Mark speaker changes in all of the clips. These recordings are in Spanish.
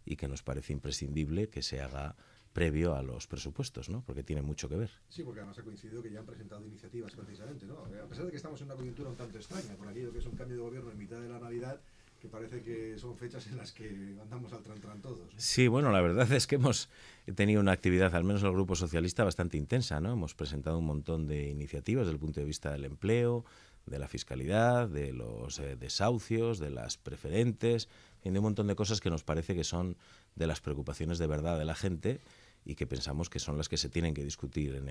Speaker 1: y que nos parece imprescindible que se haga previo a los presupuestos, ¿no? Porque tiene mucho que ver.
Speaker 2: Sí, porque además ha coincidido que ya han presentado iniciativas precisamente, ¿no? A pesar de que estamos en una coyuntura un tanto extraña, por aquello que es un cambio de gobierno en mitad de la Navidad, que parece que son fechas en las que andamos al tran todos, ¿no?
Speaker 1: Sí, bueno, la verdad es que hemos tenido una actividad, al menos el Grupo Socialista, bastante intensa, ¿no? Hemos presentado un montón de iniciativas desde el punto de vista del empleo, de la fiscalidad, de los desahucios, de las preferentes, en fin, de un montón de cosas que nos parece que son de las preocupaciones de verdad de la gente y que pensamos que son las que se tienen que discutir en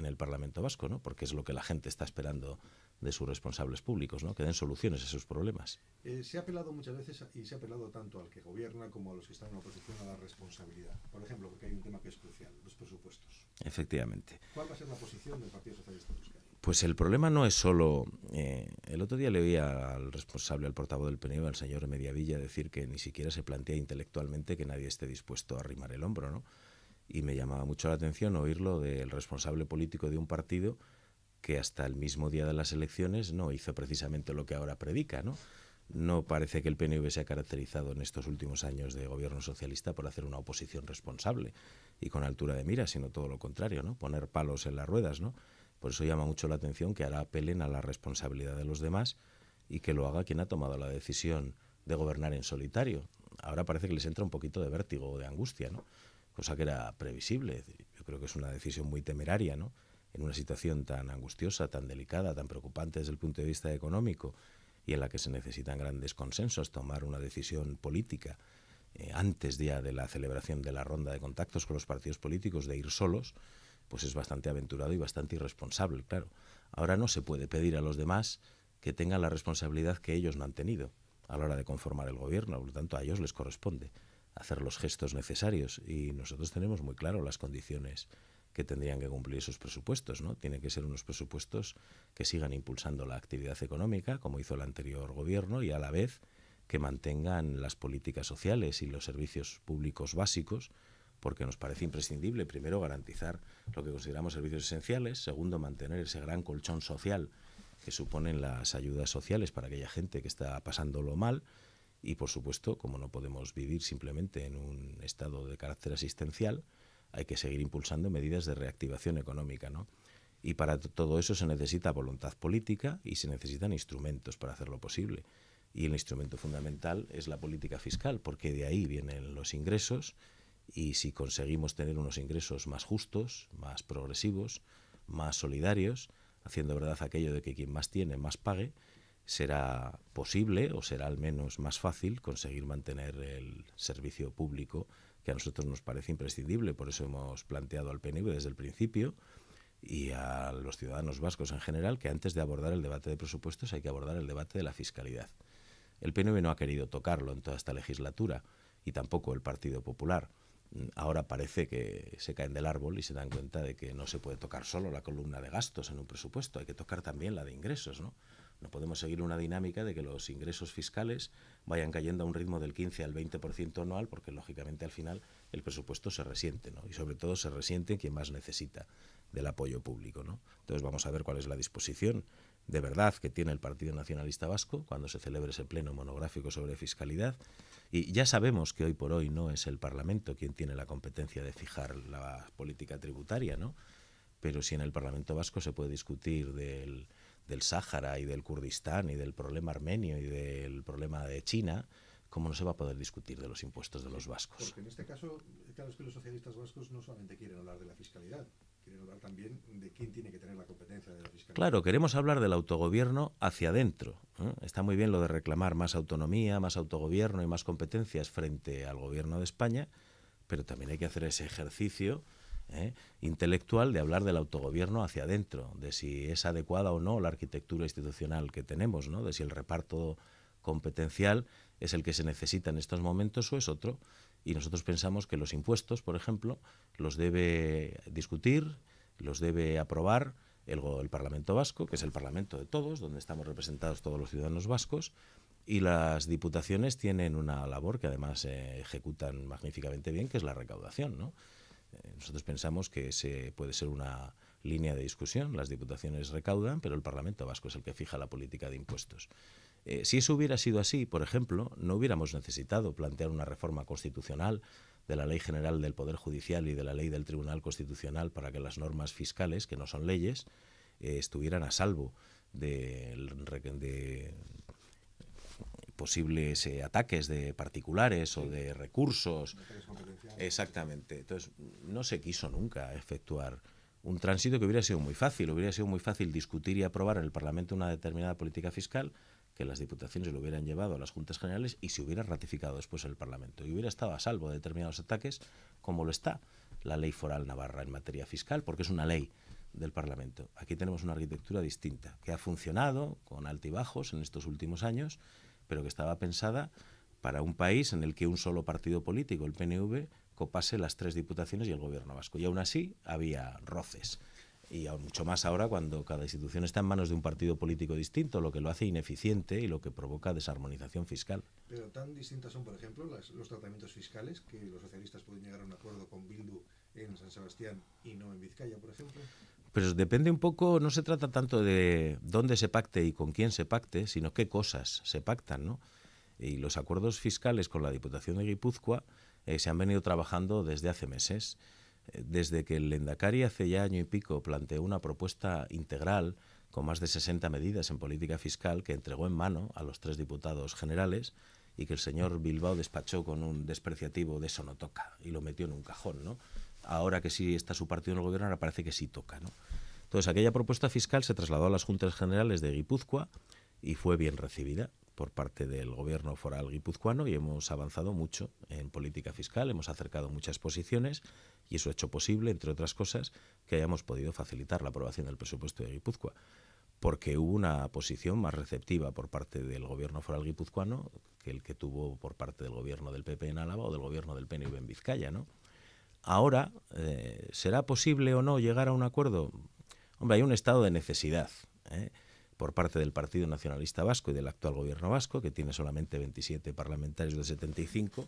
Speaker 1: el Parlamento Vasco, ¿no? Porque es lo que la gente está esperando de sus responsables públicos, ¿no? Que den soluciones a sus problemas.
Speaker 2: Se ha apelado muchas veces y se ha apelado tanto al que gobierna como a los que están en la oposición a la responsabilidad. Por ejemplo, porque hay un tema que es crucial, los presupuestos.
Speaker 1: Efectivamente.
Speaker 2: ¿Cuál va a ser la posición del Partido Socialista de Euskadi?
Speaker 1: Pues el problema no es solo... el otro día le oía al responsable, al portavoz del PNV, al señor Mediavilla, decir que ni siquiera se plantea intelectualmente que nadie esté dispuesto a arrimar el hombro, ¿no? Y me llamaba mucho la atención oírlo del responsable político de un partido que hasta el mismo día de las elecciones no hizo precisamente lo que ahora predica, ¿no? No parece que el PNV se ha caracterizado en estos últimos años de gobierno socialista por hacer una oposición responsable y con altura de mira, sino todo lo contrario, ¿no? Poner palos en las ruedas, ¿no? Por eso llama mucho la atención que ahora apelen a la responsabilidad de los demás y que lo haga quien ha tomado la decisión de gobernar en solitario. Ahora parece que les entra un poquito de vértigo o de angustia, ¿no? Cosa que era previsible. Yo creo que es una decisión muy temeraria, ¿no? En una situación tan angustiosa, tan delicada, tan preocupante desde el punto de vista económico y en la que se necesitan grandes consensos, tomar una decisión política antes ya de la celebración de la ronda de contactos con los partidos políticos, de ir solos, pues es bastante aventurado y bastante irresponsable, claro. Ahora no se puede pedir a los demás que tengan la responsabilidad que ellos no han tenido a la hora de conformar el gobierno, por lo tanto a ellos les corresponde hacer los gestos necesarios y nosotros tenemos muy claro las condiciones que tendrían que cumplir esos presupuestos, ¿no? Tienen que ser unos presupuestos que sigan impulsando la actividad económica, como hizo el anterior gobierno, y a la vez que mantengan las políticas sociales y los servicios públicos básicos, porque nos parece imprescindible, primero, garantizar lo que consideramos servicios esenciales, segundo, mantener ese gran colchón social que suponen las ayudas sociales para aquella gente que está pasándolo mal, y, por supuesto, como no podemos vivir simplemente en un estado de carácter asistencial, hay que seguir impulsando medidas de reactivación económica, ¿no? Y para todo eso se necesita voluntad política y se necesitan instrumentos para hacerlo posible. Y el instrumento fundamental es la política fiscal, porque de ahí vienen los ingresos y si conseguimos tener unos ingresos más justos, más progresivos, más solidarios, haciendo verdad aquello de que quien más tiene más pague, será posible o será al menos más fácil conseguir mantener el servicio público que a nosotros nos parece imprescindible. Por eso hemos planteado al PNV desde el principio y a los ciudadanos vascos en general que antes de abordar el debate de presupuestos hay que abordar el debate de la fiscalidad. El PNV no ha querido tocarlo en toda esta legislatura y tampoco el Partido Popular. Ahora parece que se caen del árbol y se dan cuenta de que no se puede tocar solo la columna de gastos en un presupuesto, hay que tocar también la de ingresos, ¿no? No podemos seguir una dinámica de que los ingresos fiscales vayan cayendo a un ritmo del 15 al 20% anual, porque lógicamente al final el presupuesto se resiente, ¿no? Y sobre todo se resiente quien más necesita del apoyo público, ¿no? Entonces vamos a ver cuál es la disposición de verdad que tiene el Partido Nacionalista Vasco cuando se celebre ese pleno monográfico sobre fiscalidad. Y ya sabemos que hoy por hoy no es el Parlamento quien tiene la competencia de fijar la política tributaria, ¿no? Pero si en el Parlamento Vasco se puede discutir del Sáhara y del Kurdistán y del problema armenio y del problema de China, ¿cómo no se va a poder discutir de los impuestos de los vascos?
Speaker 2: Porque en este caso, claro, es que los socialistas vascos no solamente quieren hablar de la fiscalidad, quieren hablar también de quién tiene que tener la competencia de la fiscalidad.
Speaker 1: Claro, queremos hablar del autogobierno hacia adentro, ¿eh? Está muy bien lo de reclamar más autonomía, más autogobierno y más competencias frente al gobierno de España, pero también hay que hacer ese ejercicio intelectual de hablar del autogobierno hacia adentro, de si es adecuada o no la arquitectura institucional que tenemos, ¿no? De si el reparto competencial es el que se necesita en estos momentos o es otro. Y nosotros pensamos que los impuestos, por ejemplo, los debe discutir, los debe aprobar el Parlamento Vasco, que es el Parlamento de todos, donde estamos representados todos los ciudadanos vascos, y las diputaciones tienen una labor que además ejecutan magníficamente bien, que es la recaudación, ¿no? Nosotros pensamos que ese puede ser una línea de discusión. Las diputaciones recaudan, pero el Parlamento Vasco es el que fija la política de impuestos. Si eso hubiera sido así, por ejemplo, no hubiéramos necesitado plantear una reforma constitucional de la Ley General del Poder Judicial y de la Ley del Tribunal Constitucional para que las normas fiscales, que no son leyes, estuvieran a salvo de posibles ataques de particulares o de recursos. Exactamente. Entonces, no se quiso nunca efectuar un tránsito que hubiera sido muy fácil. Hubiera sido muy fácil discutir y aprobar en el Parlamento una determinada política fiscal, que las diputaciones lo hubieran llevado a las Juntas Generales y se hubiera ratificado después en el Parlamento. Y hubiera estado a salvo de determinados ataques, como lo está la Ley Foral Navarra en materia fiscal, porque es una ley del Parlamento. Aquí tenemos una arquitectura distinta, que ha funcionado con altibajos en estos últimos años, pero que estaba pensada para un país en el que un solo partido político, el PNV, copase las 3 diputaciones y el gobierno vasco. Y aún así había roces. Y aún mucho más ahora cuando cada institución está en manos de un partido político distinto, lo que lo hace ineficiente y lo que provoca desarmonización fiscal.
Speaker 2: Pero tan distintas son, por ejemplo, los tratamientos fiscales, que los socialistas pueden llegar a un acuerdo con Bildu en San Sebastián y no en Vizcaya, por ejemplo.
Speaker 1: Pero depende un poco, no se trata tanto de dónde se pacte y con quién se pacte, sino qué cosas se pactan, ¿no? Y los acuerdos fiscales con la Diputación de Guipúzcoa se han venido trabajando desde hace meses. Desde que el Lehendakari hace ya año y pico planteó una propuesta integral con más de 60 medidas en política fiscal que entregó en mano a los 3 diputados generales y que el señor Bilbao despachó con un despreciativo de eso no toca y lo metió en un cajón, ¿no? Ahora que sí está su partido en el gobierno, ahora parece que sí toca, ¿no? Entonces aquella propuesta fiscal se trasladó a las Juntas Generales de Guipúzcoa y fue bien recibida por parte del gobierno foral guipuzcoano y hemos avanzado mucho en política fiscal, hemos acercado muchas posiciones y eso ha hecho posible, entre otras cosas, que hayamos podido facilitar la aprobación del presupuesto de Guipúzcoa, porque hubo una posición más receptiva por parte del gobierno foral guipuzcoano que el que tuvo por parte del gobierno del PP en Álava o del gobierno del PNV en Vizcaya, ¿no? Ahora, ¿será posible o no llegar a un acuerdo? Hombre, hay un estado de necesidad, por parte del Partido Nacionalista Vasco y del actual gobierno vasco, que tiene solamente 27 parlamentarios de 75,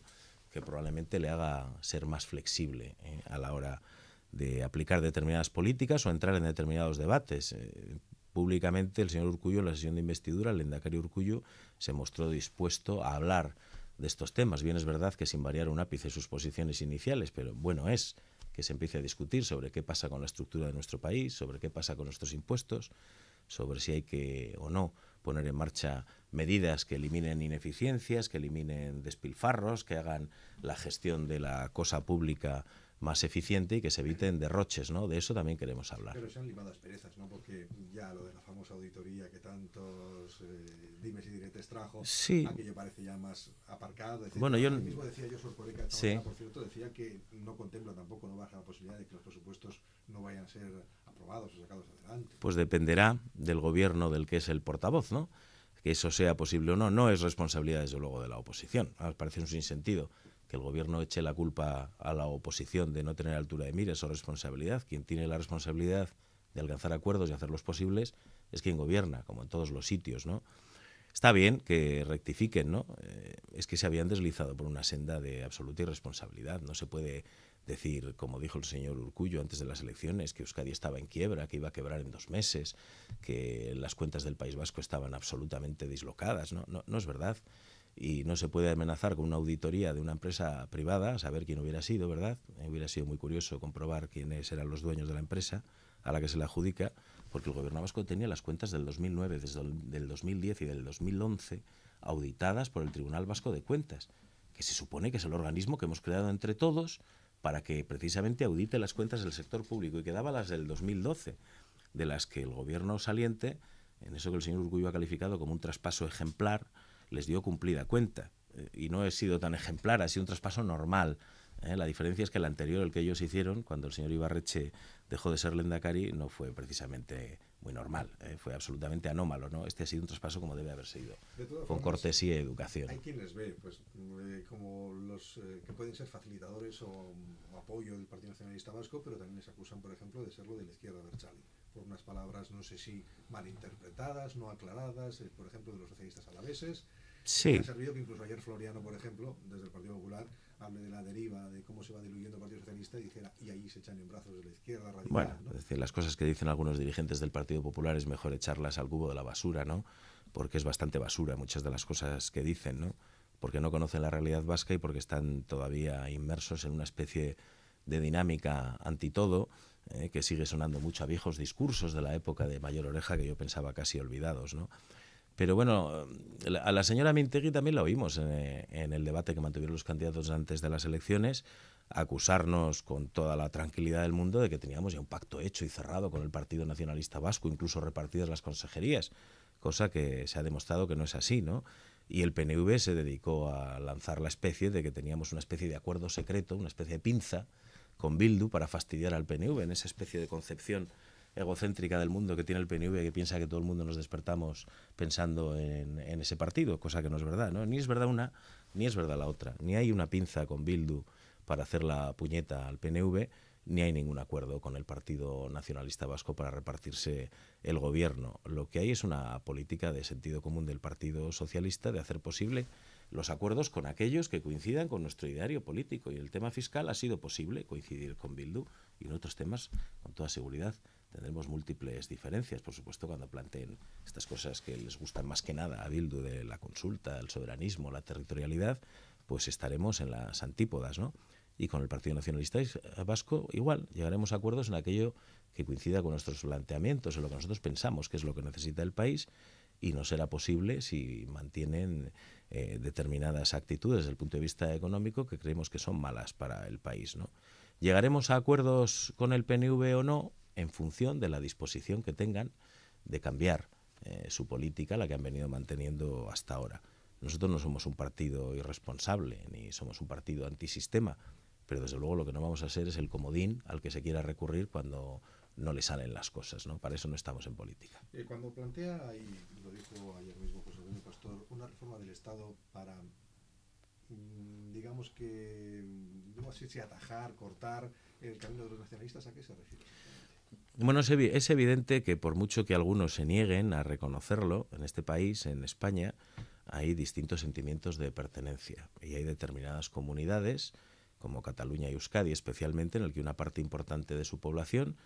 Speaker 1: que probablemente le haga ser más flexible a la hora de aplicar determinadas políticas o entrar en determinados debates. Públicamente el señor Urkullu, en la sesión de investidura, el Lehendakari Urkullu, se mostró dispuesto a hablar de estos temas. Bien es verdad que sin variar un ápice sus posiciones iniciales, pero bueno es que se empiece a discutir sobre qué pasa con la estructura de nuestro país, sobre qué pasa con nuestros impuestos, sobre si hay que o no poner en marcha medidas que eliminen ineficiencias, que eliminen despilfarros, que hagan la gestión de la cosa pública más eficiente y que se eviten derroches, ¿no? De eso también queremos hablar.
Speaker 2: Pero se han limado asperezas, ¿no? Porque ya lo de la famosa auditoría que tantos dimes y diretes trajo,
Speaker 1: sí.
Speaker 2: Aquello parece ya más aparcado. Etc.
Speaker 1: Bueno, yo
Speaker 2: mismo decía yo, Sorcoreca,
Speaker 1: sí.
Speaker 2: Por cierto, decía que no contempla tampoco, no baja la posibilidad de que los presupuestos no vayan a ser aprobados o sacados adelante.
Speaker 1: Pues dependerá del gobierno del que es el portavoz, ¿no? Que eso sea posible o no, no es responsabilidad, desde luego, de la oposición. Me parece un sinsentido que el gobierno eche la culpa a la oposición de no tener altura de miras o responsabilidad. Quien tiene la responsabilidad de alcanzar acuerdos y hacerlos posibles es quien gobierna, como en todos los sitios, ¿no? Está bien que rectifiquen, ¿no? Es que se habían deslizado por una senda de absoluta irresponsabilidad. No se puede decir, como dijo el señor Urkullu antes de las elecciones, que Euskadi estaba en quiebra, que iba a quebrar en 2 meses, que las cuentas del País Vasco estaban absolutamente dislocadas. No es verdad. Y no se puede amenazar con una auditoría de una empresa privada, a saber quién hubiera sido, ¿verdad? Hubiera sido muy curioso comprobar quiénes eran los dueños de la empresa a la que se le adjudica, porque el gobierno vasco tenía las cuentas del 2009, desde del 2010 y del 2011 auditadas por el Tribunal Vasco de Cuentas, que se supone que es el organismo que hemos creado entre todos para que precisamente audite las cuentas del sector público, y que daba las del 2012, de las que el gobierno saliente, en eso que el señor Urkullu ha calificado como un traspaso ejemplar, les dio cumplida cuenta. Y no he sido tan ejemplar, ha sido un traspaso normal. La diferencia es que el anterior, el que ellos hicieron, cuando el señor Ibarretxe dejó de ser Lehendakari, no fue precisamente muy normal, fue absolutamente anómalo, ¿no? Este ha sido un traspaso como debe haber sido, con cortesía y educación.
Speaker 2: Hay quien les ve pues, como los que pueden ser facilitadores o apoyo del Partido Nacionalista Vasco, pero también les acusan, por ejemplo, de serlo de la izquierda abertzale, por unas palabras, no sé si malinterpretadas, no aclaradas, por ejemplo, de los socialistas alaveses.
Speaker 1: Sí.
Speaker 2: Ha servido que incluso ayer Floriano, por ejemplo, desde el Partido Popular, hable de la deriva, de cómo se va diluyendo el Partido Socialista y dijera, y ahí se echan en brazos de la izquierda radical.
Speaker 1: Bueno,
Speaker 2: ¿no?
Speaker 1: es decir, las cosas que dicen algunos dirigentes del Partido Popular es mejor echarlas al cubo de la basura, ¿no? porque es bastante basura muchas de las cosas que dicen, ¿no? Porque no conocen la realidad vasca y porque están todavía inmersos en una especie de dinámica anti todo, que sigue sonando mucho a viejos discursos de la época de Mayor Oreja que yo pensaba casi olvidados, ¿no? Pero bueno, a la señora Mintegui también la oímos en el debate que mantuvieron los candidatos antes de las elecciones, acusarnos con toda la tranquilidad del mundo de que teníamos ya un pacto hecho y cerrado con el Partido Nacionalista Vasco, incluso repartidas las consejerías, cosa que se ha demostrado que no es así, ¿no? Y el PNV se dedicó a lanzar la especie de que teníamos una especie de acuerdo secreto, una especie de pinza con Bildu para fastidiar al PNV, en esa especie de concepción egocéntrica del mundo que tiene el PNV, que piensa que todo el mundo nos despertamos pensando en ese partido, cosa que no es verdad, ¿no? Ni es verdad una, ni es verdad la otra. Ni hay una pinza con Bildu para hacer la puñeta al PNV, ni hay ningún acuerdo con el Partido Nacionalista Vasco para repartirse el gobierno. Lo que hay es una política de sentido común del Partido Socialista de hacer posible los acuerdos con aquellos que coincidan con nuestro ideario político. Y el tema fiscal ha sido posible coincidir con Bildu, y en otros temas, con toda seguridad, tendremos múltiples diferencias, por supuesto, cuando planteen estas cosas que les gustan más que nada a Bildu, de la consulta, el soberanismo, la territorialidad, pues estaremos en las antípodas, ¿no? Y con el Partido Nacionalista Vasco igual, llegaremos a acuerdos en aquello que coincida con nuestros planteamientos, en lo que nosotros pensamos que es lo que necesita el país, y no será posible si mantienen determinadas actitudes desde el punto de vista económico que creemos que son malas para el país, ¿no? ¿Llegaremos a acuerdos con el PNV o no? En función de la disposición que tengan de cambiar su política, la que han venido manteniendo hasta ahora. Nosotros no somos un partido irresponsable, ni somos un partido antisistema, pero desde luego lo que no vamos a ser es el comodín al que se quiera recurrir cuando no le salen las cosas, ¿no? Para eso no estamos en política.
Speaker 2: Cuando plantea, y lo dijo ayer mismo José Antonio Pastor, una reforma del Estado para, digamos que, no sé si atajar, cortar el camino de los nacionalistas, ¿a qué se refiere?
Speaker 1: Bueno, es evidente que por mucho que algunos se nieguen a reconocerlo, en este país, en España, hay distintos sentimientos de pertenencia y hay determinadas comunidades, como Cataluña y Euskadi especialmente, en el que una parte importante de su población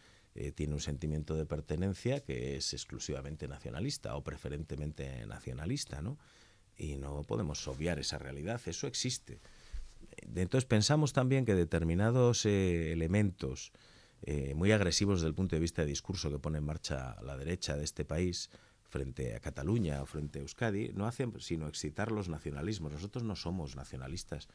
Speaker 1: tiene un sentimiento de pertenencia que es exclusivamente nacionalista o preferentemente nacionalista, ¿no? Y no podemos obviar esa realidad, eso existe. Entonces pensamos también que determinados elementos muy agresivos desde el punto de vista de discurso que pone en marcha la derecha de este país frente a Cataluña o frente a Euskadi no hacen sino excitar los nacionalismos. Nosotros no somos nacionalistas,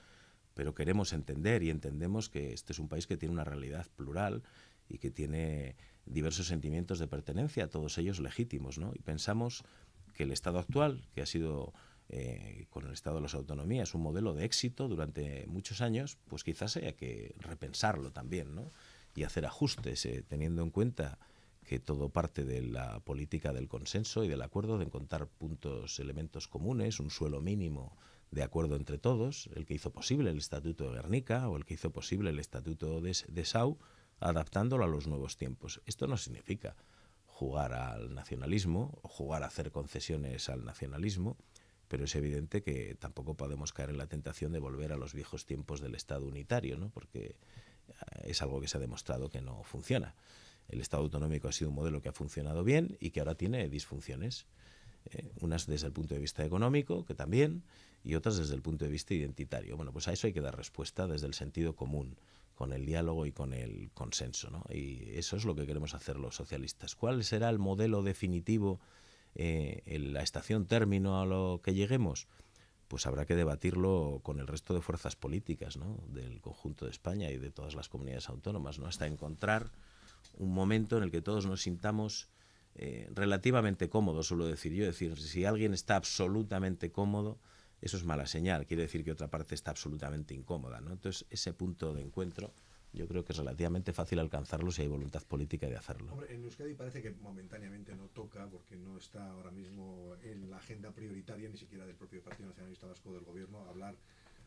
Speaker 1: pero queremos entender y entendemos que este es un país que tiene una realidad plural y que tiene diversos sentimientos de pertenencia, todos ellos legítimos, ¿no? Y pensamos que el Estado actual, que ha sido con el Estado de las Autonomías un modelo de éxito durante muchos años, pues quizás haya que repensarlo también, ¿no? Y hacer ajustes, teniendo en cuenta que todo parte de la política del consenso y del acuerdo, de encontrar puntos, elementos comunes, un suelo mínimo de acuerdo entre todos, el que hizo posible el Estatuto de Guernica o el que hizo posible el Estatuto de Sau, adaptándolo a los nuevos tiempos. Esto no significa jugar al nacionalismo o jugar a hacer concesiones al nacionalismo, pero es evidente que tampoco podemos caer en la tentación de volver a los viejos tiempos del Estado unitario, ¿no? Porque es algo que se ha demostrado que no funciona. El Estado autonómico ha sido un modelo que ha funcionado bien y que ahora tiene disfunciones, unas desde el punto de vista económico, que también, y otras desde el punto de vista identitario. Bueno, pues a eso hay que dar respuesta desde el sentido común, con el diálogo y con el consenso, ¿no? Y eso es lo que queremos hacer los socialistas. ¿Cuál será el modelo definitivo, en la estación término a lo que lleguemos? Pues habrá que debatirlo con el resto de fuerzas políticas, ¿no? Del conjunto de España y de todas las comunidades autónomas, ¿no? Hasta encontrar un momento en el que todos nos sintamos relativamente cómodos, suelo decir yo. Es decir, si alguien está absolutamente cómodo, eso es mala señal, quiere decir que otra parte está absolutamente incómoda, ¿no? Entonces, ese punto de encuentro yo creo que es relativamente fácil alcanzarlo si hay voluntad política de hacerlo.
Speaker 2: Hombre, en Euskadi parece que momentáneamente no toca, porque no está ahora mismo en la agenda prioritaria ni siquiera del propio Partido Nacionalista Vasco, del gobierno, hablar,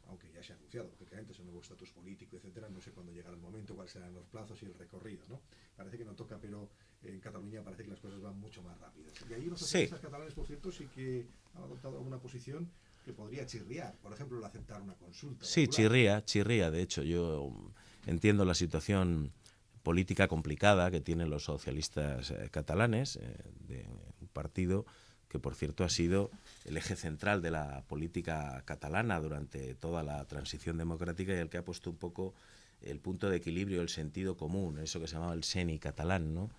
Speaker 2: aunque ya se ha anunciado, lógicamente, es un nuevo estatus político, etcétera. No sé cuándo llegará el momento, cuáles serán los plazos y el recorrido, ¿no? Parece que no toca, pero en Cataluña parece que las cosas van mucho más rápidas. Y ahí los socialistas catalanes, por cierto, sí que han adoptado alguna posición que podría chirriar, por ejemplo, el aceptar una consulta.
Speaker 1: Sí, chirría, de hecho. Yo entiendo la situación política complicada que tienen los socialistas catalanes, de un partido que por cierto ha sido el eje central de la política catalana durante toda la transición democrática y el que ha puesto un poco el punto de equilibrio, el sentido común, eso que se llamaba el seni catalán, ¿no?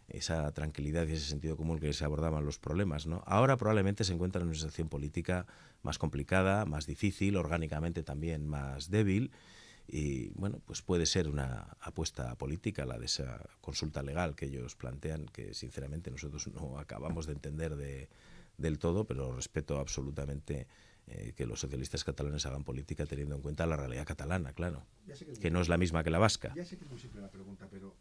Speaker 1: Esa tranquilidad y ese sentido común que se abordaban los problemas, ¿no? Ahora probablemente se encuentra en una situación política más complicada, más difícil, orgánicamente también más débil, y bueno, pues puede ser una apuesta política la de esa consulta legal que ellos plantean, que sinceramente nosotros no acabamos de entender del todo, pero respeto absolutamente que los socialistas catalanes hagan política teniendo en cuenta la realidad catalana, claro, que no es la misma que la vasca.
Speaker 2: Ya sé que es muy simple la pregunta, pero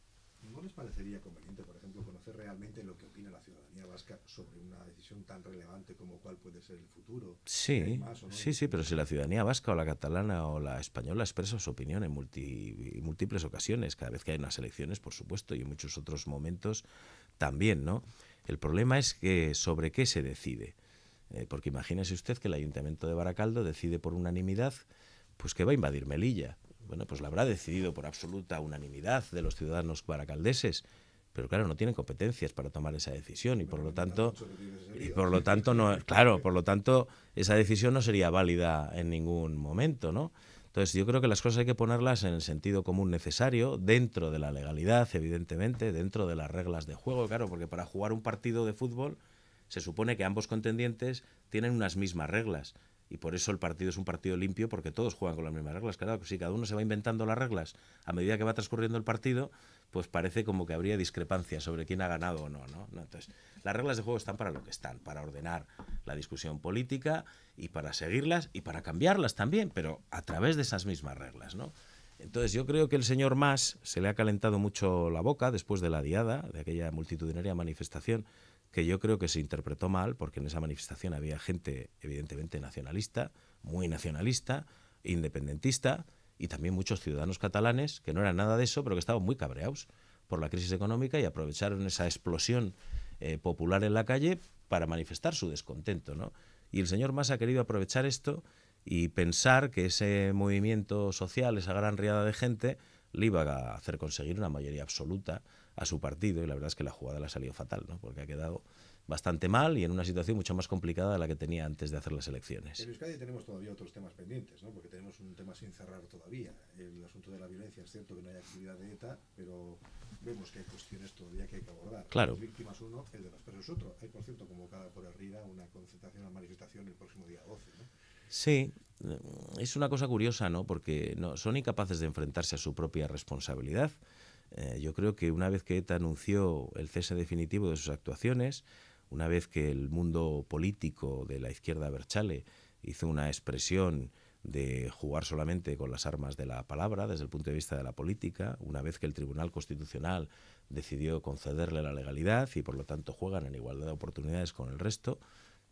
Speaker 2: ¿no les parecería conveniente, por ejemplo, conocer realmente lo que opina la ciudadanía vasca sobre una decisión tan relevante como cuál puede ser el futuro?
Speaker 1: Sí,
Speaker 2: ¿No?
Speaker 1: sí, pero si la ciudadanía vasca o la catalana o la española expresa su opinión en múltiples ocasiones, cada vez que hay unas elecciones, por supuesto, y en muchos otros momentos también, ¿no? El problema es que sobre qué se decide. Porque imagínese usted que el Ayuntamiento de Baracaldo decide por unanimidad pues que va a invadir Melilla. Bueno, pues la habrá decidido por absoluta unanimidad de los ciudadanos baracaldeses, pero claro, no tienen competencias para tomar esa decisión y por lo tanto no, claro, por lo tanto esa decisión no sería válida en ningún momento, ¿no? Entonces yo creo que las cosas hay que ponerlas en el sentido común necesario, dentro de la legalidad, evidentemente, dentro de las reglas de juego, claro, porque para jugar un partido de fútbol se supone que ambos contendientes tienen unas mismas reglas y por eso el partido es un partido limpio, porque todos juegan con las mismas reglas. Claro, si cada uno se va inventando las reglas a medida que va transcurriendo el partido, pues parece como que habría discrepancias sobre quién ha ganado o no, ¿no? Entonces, las reglas de juego están para lo que están, para ordenar la discusión política y para seguirlas y para cambiarlas también, pero a través de esas mismas reglas, ¿no? Entonces yo creo que el señor Mas se le ha calentado mucho la boca después de la diada, de aquella multitudinaria manifestación, que yo creo que se interpretó mal, porque en esa manifestación había gente evidentemente nacionalista, muy nacionalista, independentista, y también muchos ciudadanos catalanes que no eran nada de eso, pero que estaban muy cabreados por la crisis económica y aprovecharon esa explosión popular en la calle para manifestar su descontento, ¿no? Y el señor Mas ha querido aprovechar esto y pensar que ese movimiento social, esa gran riada de gente, le iba a hacer conseguir una mayoría absoluta a su partido, y la verdad es que la jugada le ha salido fatal, ¿no? Porque ha quedado bastante mal y en una situación mucho más complicada de la que tenía antes de hacer las elecciones.
Speaker 2: En Euskadi tenemos todavía otros temas pendientes, ¿no? Porque tenemos un tema sin cerrar todavía. El asunto de la violencia, es cierto que no hay actividad de ETA, pero vemos que hay cuestiones todavía que hay que abordar.
Speaker 1: Claro.
Speaker 2: Las víctimas uno, el de los presos otro. Hay, por cierto, convocada por arriba una concentración, una manifestación el próximo día 12, ¿no?
Speaker 1: Sí, es una cosa curiosa, ¿no? Porque no, son incapaces de enfrentarse a su propia responsabilidad. Yo creo que una vez que ETA anunció el cese definitivo de sus actuaciones, una vez que el mundo político de la izquierda abertzale hizo una expresión de jugar solamente con las armas de la palabra desde el punto de vista de la política, una vez que el Tribunal Constitucional decidió concederle la legalidad y por lo tanto juegan en igualdad de oportunidades con el resto,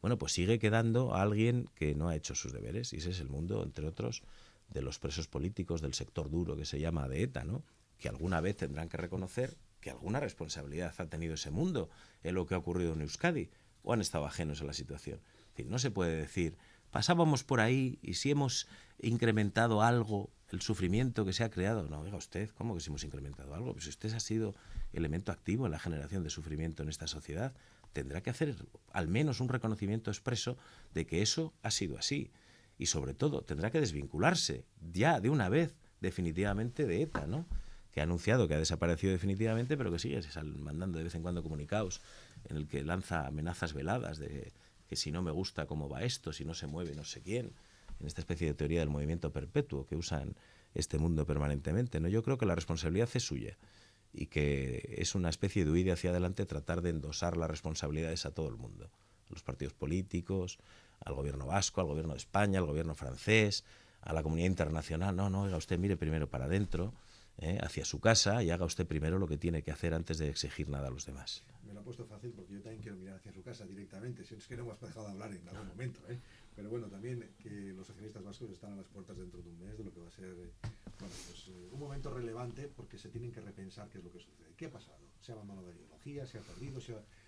Speaker 1: bueno, pues sigue quedando alguien que no ha hecho sus deberes, y ese es el mundo, entre otros, de los presos políticos del sector duro que se llama de ETA, ¿no? Que alguna vez tendrán que reconocer que alguna responsabilidad ha tenido ese mundo en lo que ha ocurrido en Euskadi, o han estado ajenos a la situación. Es decir, no se puede decir, pasábamos por ahí y si hemos incrementado algo, el sufrimiento que se ha creado. No, oiga usted, ¿cómo que si hemos incrementado algo? Pues si usted ha sido elemento activo en la generación de sufrimiento en esta sociedad, tendrá que hacer al menos un reconocimiento expreso de que eso ha sido así. Y sobre todo, tendrá que desvincularse ya de una vez definitivamente de ETA, ¿no? Que ha anunciado que ha desaparecido definitivamente, pero que sigue mandando de vez en cuando comunicados en el que lanza amenazas veladas de que si no me gusta cómo va esto, si no se mueve no sé quién, en esta especie de teoría del movimiento perpetuo que usan este mundo permanentemente, ¿no? Yo creo que la responsabilidad es suya y que es una especie de huida hacia adelante tratar de endosar las responsabilidades a todo el mundo, a los partidos políticos, al gobierno vasco, al gobierno de España, al gobierno francés, a la comunidad internacional. No, oiga usted, mire primero para adentro, hacia su casa, y haga usted primero lo que tiene que hacer antes de exigir nada a los demás.
Speaker 2: Me lo ha puesto fácil porque yo también quiero mirar hacia su casa directamente, si es que no hemos dejado de hablar en algún momento, ¿eh? Pero bueno, también que los socialistas vascos están a las puertas dentro de un mes de lo que va a ser un momento relevante, porque se tienen que repensar qué es lo que sucede. ¿Qué ha pasado? ¿Se ha abandonado la ideología? ¿Se ha perdido?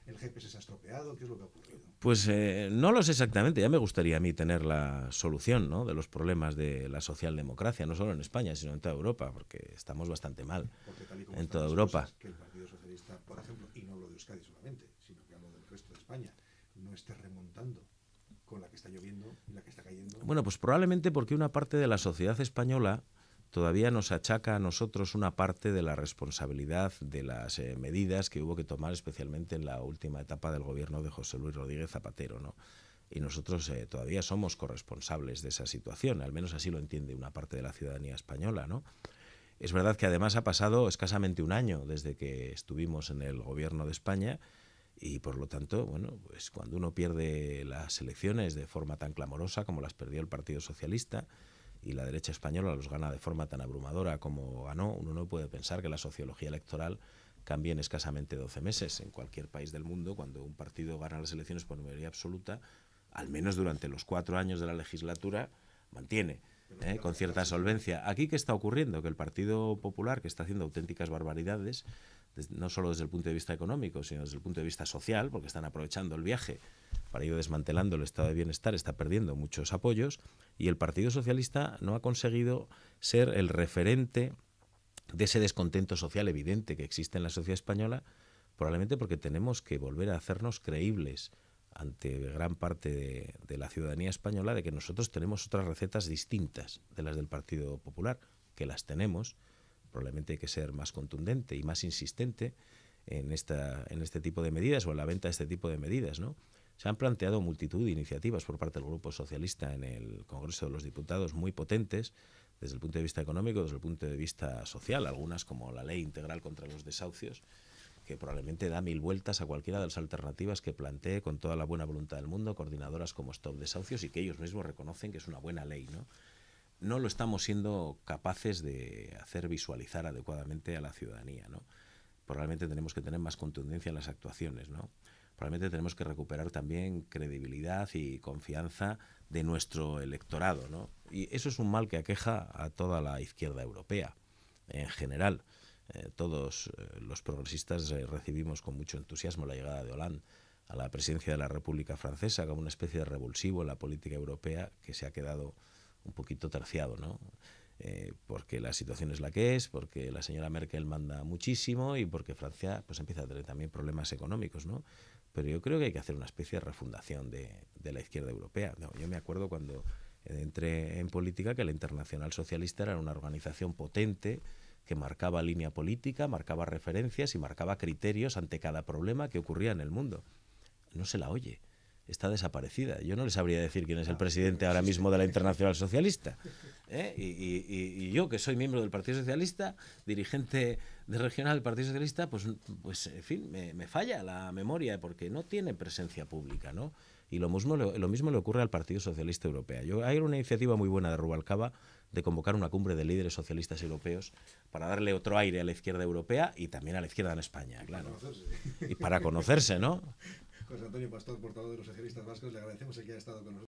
Speaker 2: ¿El GPS se ha estropeado? ¿Qué es lo que ha ocurrido?
Speaker 1: Pues no lo sé exactamente. Ya me gustaría a mí tener la solución, ¿no?, de los problemas de la socialdemocracia, no solo en España, sino en toda Europa, porque estamos bastante mal en toda Europa.
Speaker 2: Que el Partido Socialista, por ejemplo, y no hablo de Euskadi solamente, sino que hablo del resto de España, no esté remontando con la que está lloviendo y la que está cayendo?
Speaker 1: Bueno, pues probablemente porque una parte de la sociedad española todavía nos achaca a nosotros una parte de la responsabilidad de las medidas que hubo que tomar, especialmente en la última etapa del gobierno de José Luis Rodríguez Zapatero, ¿no? Y nosotros todavía somos corresponsables de esa situación, al menos así lo entiende una parte de la ciudadanía española, ¿no? Es verdad que además ha pasado escasamente un año desde que estuvimos en el gobierno de España y por lo tanto, bueno, pues cuando uno pierde las elecciones de forma tan clamorosa como las perdió el Partido Socialista y la derecha española los gana de forma tan abrumadora como ganó, uno no puede pensar que la sociología electoral cambie en escasamente 12 meses. En cualquier país del mundo, cuando un partido gana las elecciones por mayoría absoluta, al menos durante los 4 años de la legislatura, mantiene con cierta solvencia. Aquí, ¿qué está ocurriendo? Que el Partido Popular, que está haciendo auténticas barbaridades, no solo desde el punto de vista económico, sino desde el punto de vista social, porque están aprovechando el viaje para ir desmantelando el estado de bienestar, está perdiendo muchos apoyos, y el Partido Socialista no ha conseguido ser el referente de ese descontento social evidente que existe en la sociedad española, probablemente porque tenemos que volver a hacernos creíbles ante gran parte de la ciudadanía española de que nosotros tenemos otras recetas distintas de las del Partido Popular, que las tenemos. Probablemente hay que ser más contundente y más insistente en este tipo de medidas o en la venta de este tipo de medidas, ¿no? Se han planteado multitud de iniciativas por parte del Grupo Socialista en el Congreso de los Diputados muy potentes desde el punto de vista económico, desde el punto de vista social, algunas como la Ley Integral contra los Desahucios, que probablemente da 1000 vueltas a cualquiera de las alternativas que plantee con toda la buena voluntad del mundo, coordinadoras como Stop Desahucios, y que ellos mismos reconocen que es una buena ley, ¿no? No lo estamos siendo capaces de hacer visualizar adecuadamente a la ciudadanía, ¿no? Probablemente tenemos que tener más contundencia en las actuaciones, ¿no? Probablemente tenemos que recuperar también credibilidad y confianza de nuestro electorado, ¿no? Y eso es un mal que aqueja a toda la izquierda europea en general. Todos los progresistas recibimos con mucho entusiasmo la llegada de Hollande a la presidencia de la República Francesa como una especie de revulsivo en la política europea que se ha quedado un poquito terciado, ¿no? Porque la situación es la que es, porque la señora Merkel manda muchísimo y porque Francia pues empieza a tener también problemas económicos, ¿no? Pero yo creo que hay que hacer una especie de refundación de la izquierda europea, ¿no? Yo me acuerdo cuando entré en política que la Internacional Socialista era una organización potente que marcaba línea política, marcaba referencias y marcaba criterios ante cada problema que ocurría en el mundo. No se la oye, está desaparecida. Yo no les sabría decir quién es el presidente ahora mismo de la Internacional Socialista. Y yo, que soy miembro del Partido Socialista, dirigente de regional del Partido Socialista, pues en fin, me falla la memoria porque no tiene presencia pública, ¿no? Y lo mismo le ocurre al Partido Socialista Europeo. Hay una iniciativa muy buena de Rubalcaba de convocar una cumbre de líderes socialistas europeos para darle otro aire a la izquierda europea y también a la izquierda en España, claro. Y para conocerse, ¿no?
Speaker 2: José Antonio Pastor, portavoz de los socialistas vascos, le agradecemos que haya estado con nosotros.